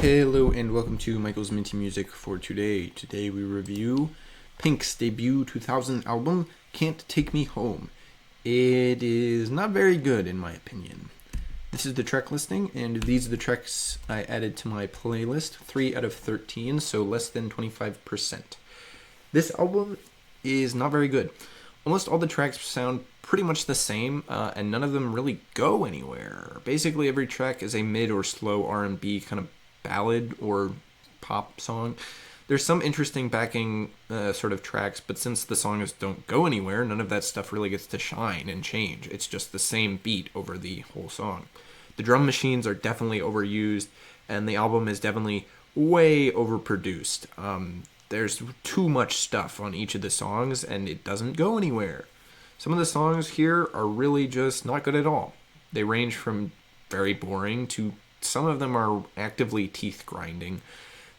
Hello and welcome to Michael's Minty Music for today. Today we review Pink's debut 2000 album, Can't Take Me Home. It is not very good in my opinion. This is the track listing, and these are the tracks I added to my playlist, 3 out of 13, so less than 25%. This album is not very good. Almost all the tracks sound pretty much the same, and none of them really go anywhere. Basically, every track is a mid or slow R&B kind of ballad or pop song. There's some interesting backing sort of tracks, but since the songs don't go anywhere, none of that stuff really gets to shine and change. It's just the same beat over the whole song. The drum machines are definitely overused, and the album is definitely way overproduced. There's too much stuff on each of the songs, and it doesn't go anywhere. Some of the songs here are really just not good at all. They range from very boring to some of them are actively teeth grinding.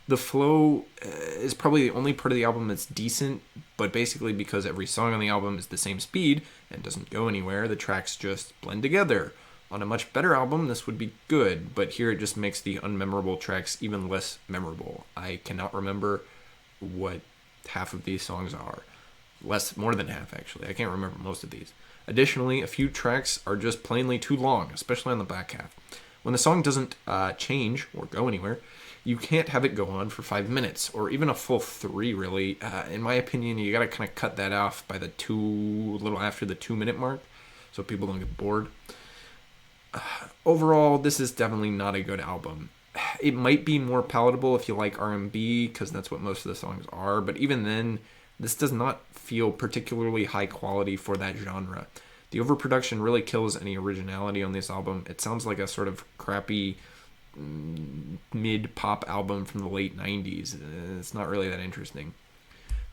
The flow is probably the only part of the album that's decent, but basically because every song on the album is the same speed and doesn't go anywhere, the tracks just blend together. On a much better album, this would be good, but here it just makes the unmemorable tracks even less memorable. I cannot remember what half of these songs are. More than half, actually. I can't remember most of these. Additionally, a few tracks are just plainly too long, especially on the back half. When the song doesn't change or go anywhere, you can't have it go on for 5 minutes or even a full 3, really. In my opinion, you gotta kind of cut that off by a little after the 2-minute mark so people don't get bored. Overall, this is definitely not a good album. It might be more palatable if you like R&B, because that's what most of the songs are, but even then, this does not feel particularly high quality for that genre. The overproduction really kills any originality on this album. It sounds like a sort of crappy mid-pop album from the late 90s. It's not really that interesting.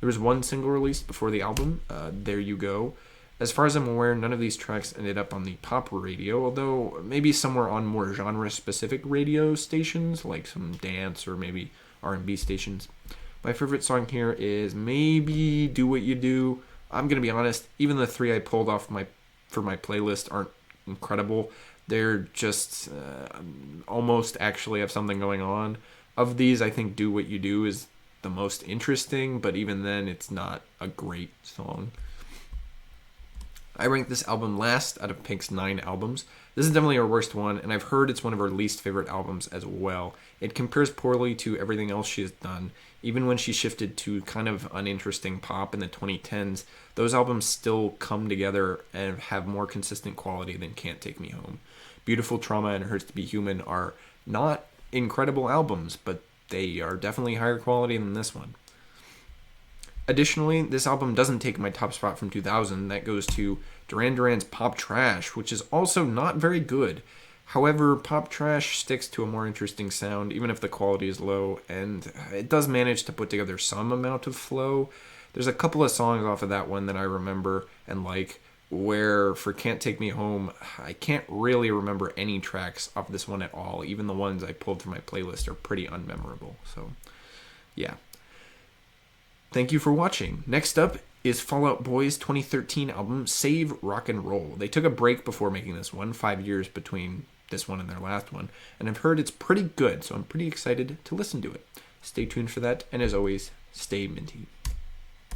There was one single released before the album, There You Go. As far as I'm aware, none of these tracks ended up on the pop radio, although maybe somewhere on more genre-specific radio stations, like some dance or maybe R&B stations. My favorite song here is maybe Do What You Do. I'm going to be honest, even the 3 I pulled off for my playlist aren't incredible. They're just almost actually have something going on. Of these, I think Do What You Do is the most interesting, but even then, it's not a great song. I ranked this album last out of Pink's 9 albums. This is definitely her worst one, and I've heard it's one of her least favorite albums as well. It compares poorly to everything else she has done. Even when she shifted to kind of uninteresting pop in the 2010s, those albums still come together and have more consistent quality than Can't Take Me Home. Beautiful Trauma and It Hurts to Be Human are not incredible albums, but they are definitely higher quality than this one. Additionally, this album doesn't take my top spot from 2000. That goes to Duran Duran's Pop Trash, which is also not very good. However, Pop Trash sticks to a more interesting sound, even if the quality is low, and it does manage to put together some amount of flow. There's a couple of songs off of that one that I remember and like, where for Can't Take Me Home, I can't really remember any tracks off this one at all. Even the ones I pulled from my playlist are pretty unmemorable. So, yeah. Thank you for watching. Next up is Fall Out Boy's 2013 album, Save Rock and Roll. They took a break before making this one, 5 years between this one and their last one, and I've heard it's pretty good, so I'm pretty excited to listen to it. Stay tuned for that, and as always, stay minty.